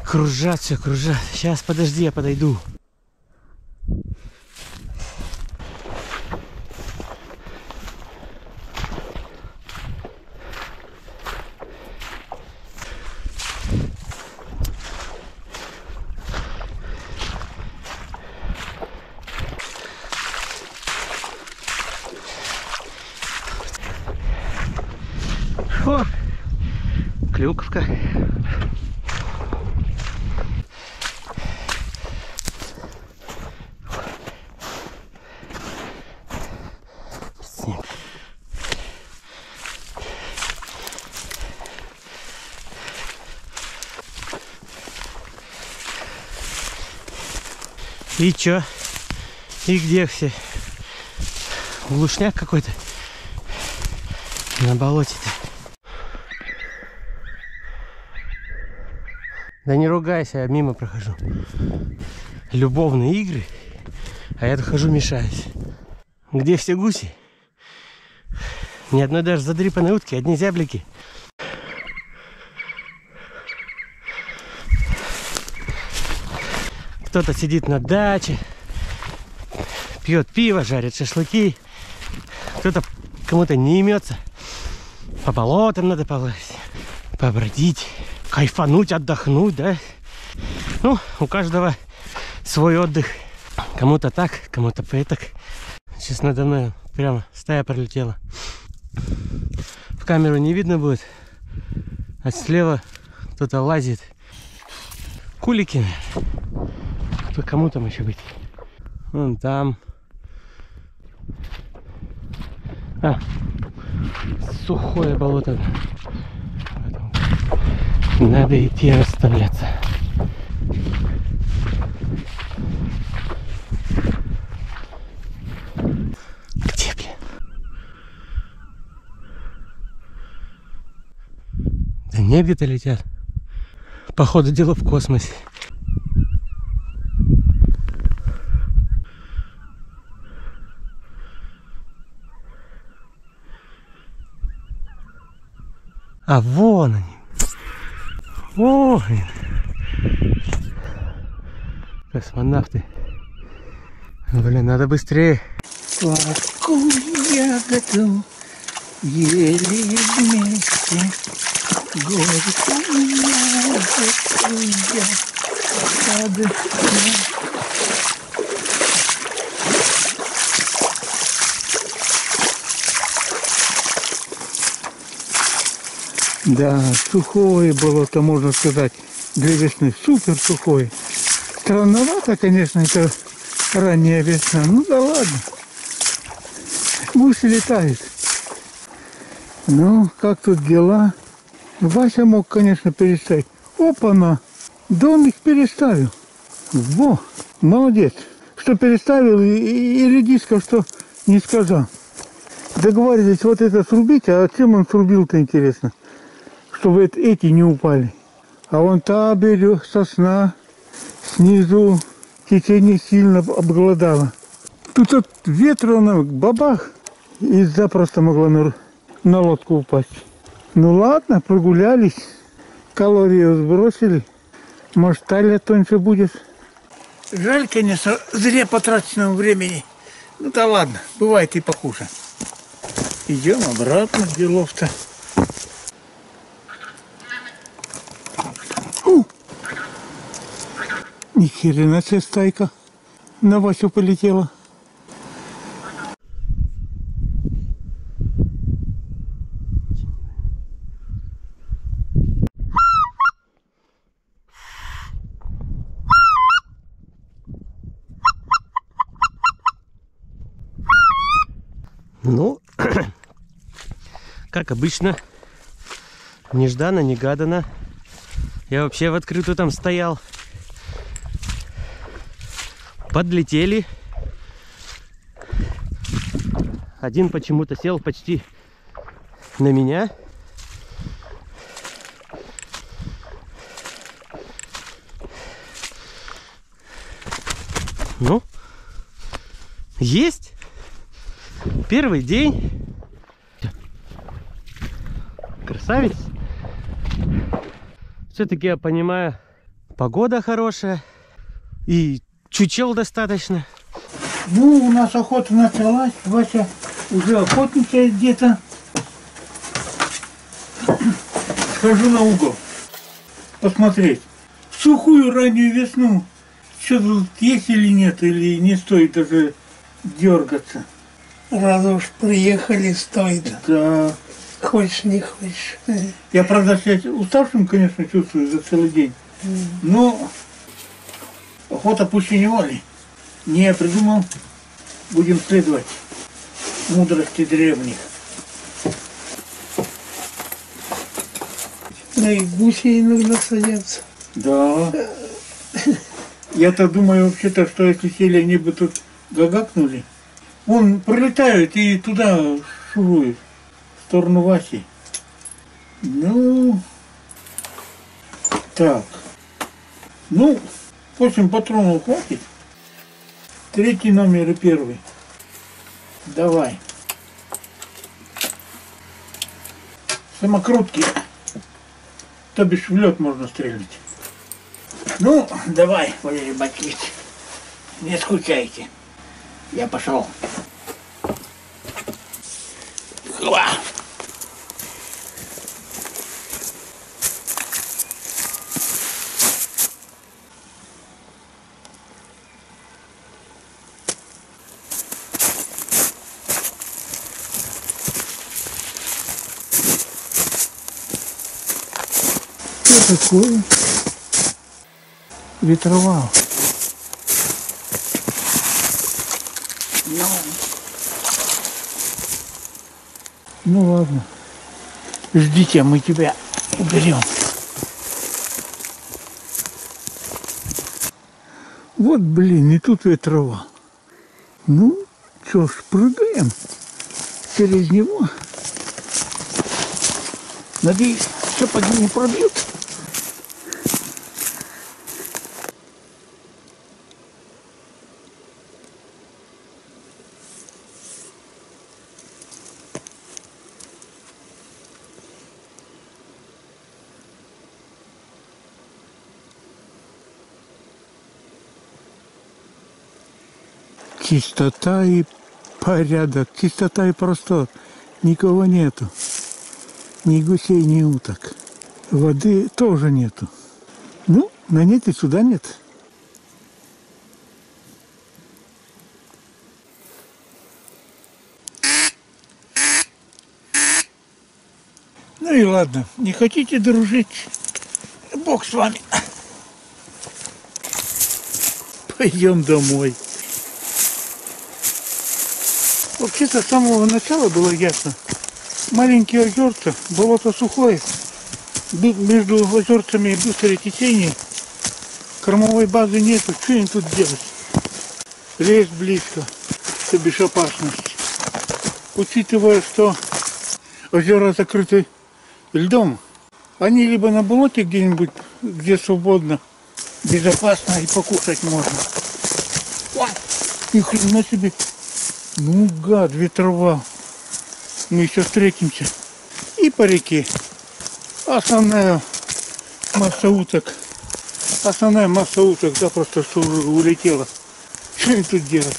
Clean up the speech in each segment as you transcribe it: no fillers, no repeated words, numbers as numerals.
Кружат все, кружат. Сейчас, подожди, я подойду. О, клюковка. И чё? И где все? Глушняк какой-то на болоте-то. Да не ругайся, я мимо прохожу. Любовные игры, а я тут хожу, мешаюсь. Где все гуси? Ни одной даже задрипанной утки, одни зяблики. Кто-то сидит на даче, пьет пиво, жарит шашлыки. Кто-то кому-то не имется. По болотам надо полазить, побродить, кайфануть, отдохнуть, да? Ну, у каждого свой отдых. Кому-то так, кому-то поэтак. Сейчас надо мной прямо стая пролетела. В камеру не видно будет. А слева кто-то лазит. Кулики. Кому там еще быть? Вон там. А, сухое болото. Надо идти расставляться. Где, блин? Да не где-то летят. Походу дело в космосе. А вон они. О, блин. Космонавты. Блин, надо быстрее. Сладкую ягоду ели вместе, горькую ягоду я. Да, сухое болото, можно сказать, для весны. Супер сухое. Странновато, конечно, это ранняя весна. Ну да ладно. Гуси летают. Ну, как тут дела? Вася мог, конечно, переставить. Опа-на! Да он их переставил. Во! Молодец. Что переставил и редиска, что не сказал. Договорились вот это срубить, а чем он срубил-то, интересно? Чтобы эти не упали. А вон та берег, сосна, снизу течение сильно обглодало. Тут от ветра она бабах и запросто могла на лодку упасть. Ну ладно, прогулялись, калории сбросили. Может, талия тоньше будет. Жаль, конечно, зря потраченного времени. Ну да ладно, бывает и похуже. Идем обратно, делов-то. Ни хрена себе стайка на Васю полетела. Ну, как обычно, нежданно-негаданно. Я вообще в открытую там стоял. Подлетели. Один почему-то сел почти на меня. Ну, есть. Первый день. Красавец. Все-таки я понимаю, погода хорошая и чучел достаточно. Ну, у нас охота началась. Вася уже охотничает где-то. Схожу на угол посмотреть. В сухую раннюю весну что тут есть или нет, или не стоит даже дергаться. Раз уж приехали, стоит. Да. Хочешь, не хочешь. Я, правда, себя уставшим, конечно, чувствую за целый день. Но охота пуще неволи. Не я придумал, будем следовать мудрости древних. Да и гуси иногда садятся. Да. Я-то думаю вообще-то, что если сели, они бы тут гагакнули. Вон пролетают и туда шуруют, в сторону Васи. Ну, так. Ну, 8 патронов хватит. 3 номер и 1. Давай. Самокрутки. То бишь в лед можно стрелять. Ну, давай, Валерий Батьевич, не скучайте. Я пошел. Хва! Что такое? Ветровал. Ну ладно. Ждите, мы тебя уберем. Вот, блин, и тут ветровал. Ну, что ж, прыгаем через него. Надеюсь, сапоги не пробьют. Чистота и порядок, чистота и простор. Никого нету. Ни гусей, ни уток. Воды тоже нету. Ну, на нет и сюда нет. Ну и ладно, не хотите дружить? Бог с вами. Пойдем домой. Вообще-то с самого начала было ясно. Маленькие озерца, болото сухое. Между озерцами быстрое течение. Кормовой базы нету. Что им тут делать? Лес близко, то бишь опасность. Учитывая, что озера закрыты льдом, они либо на болоте где-нибудь, где свободно, безопасно и покушать можно. Ой, ни хрена себе. Ну, гад, ветровал. Мы еще встретимся. И по реке. Основная масса уток запросто что улетела. Что им тут делать?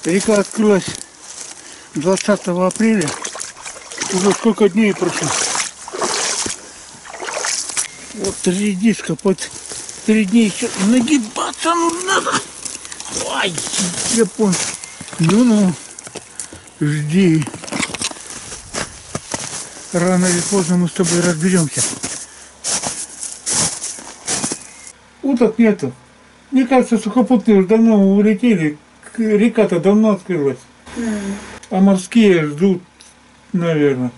Река открылась 20 апреля. Уже сколько дней прошло. Вот редиска под 3 дня еще нагибаться нужно. Ой, японцы. Ну, жди. Рано или поздно мы с тобой разберемся. Уток нету. Мне кажется, сухопутные уже давно улетели. Река-то давно открылась. А морские ждут, наверное.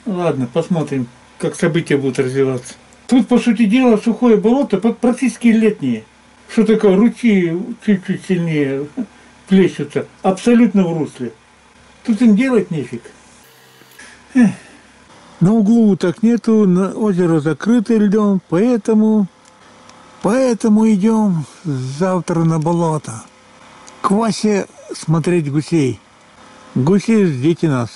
Ладно, посмотрим, как события будут развиваться. Тут, по сути дела, сухое болото практически летнее. Что такое? Ручьи чуть-чуть сильнее плещутся. Абсолютно в русле. Тут им делать нефиг. На углу уток нету, озеро закрыто льдом, поэтому идем завтра на болото. К Васе смотреть гусей. Гуси, ждите нас.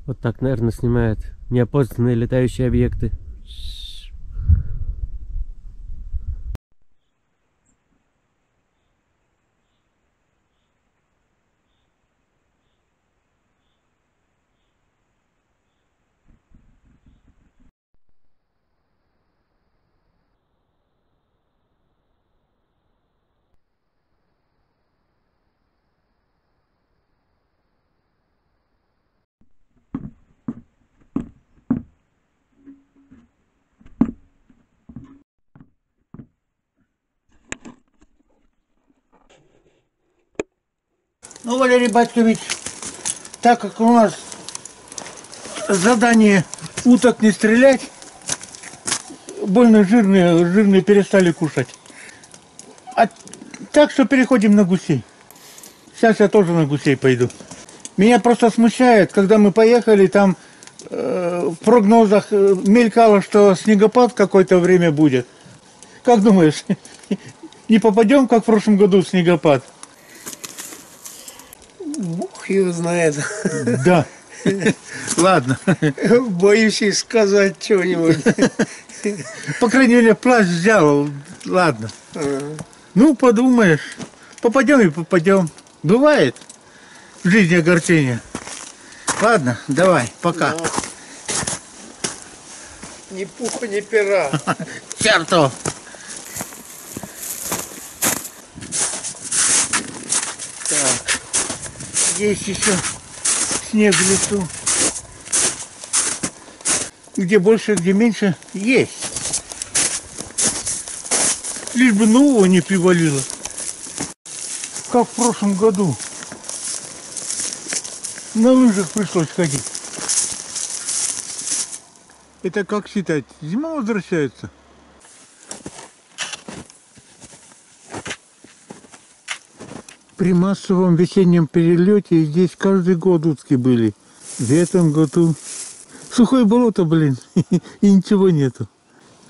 Вот Вот так, наверное, снимают неопознанные летающие объекты. Ну, Валерий Батькович, так как у нас задание уток не стрелять, больно жирные перестали кушать. Так что переходим на гусей. Сейчас я тоже на гусей пойду. Меня просто смущает, когда мы поехали, там в прогнозах мелькало, что снегопад какое-то время будет. Как думаешь, не попадем, как в прошлом году, в снегопад? Бог его знает. Да. Ладно. Боюсь и сказать что-нибудь. По крайней мере, плащ взял. Ладно. Ну, подумаешь. Попадем и попадем. Бывает в жизни огорчение. Ладно, давай, пока. Да. Ни пуха, ни пера. Чертов. Так. Есть еще снег в лесу. Где больше, где меньше, есть. Лишь бы нового не привалило. Как в прошлом году. На лыжах пришлось ходить. Это как считать? Зима возвращается? При массовом весеннем перелете здесь каждый год утки были. В этом году сухое болото, блин, и ничего нету.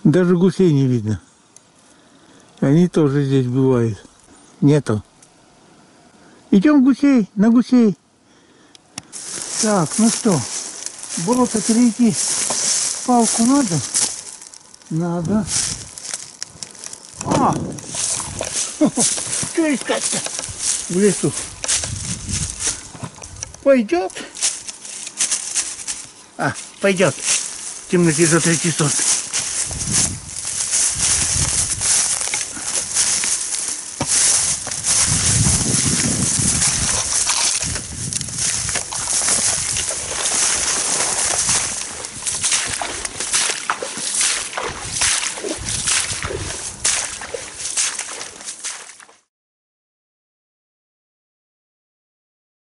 Даже гусей не видно. Они тоже здесь бывают. Нету. Идем гусей, на гусей. Так, ну что, болото перейти. Палку надо? Надо. А! Что искать-то? В лесу. Пойдет? А, пойдет. В темноте за 3 сот.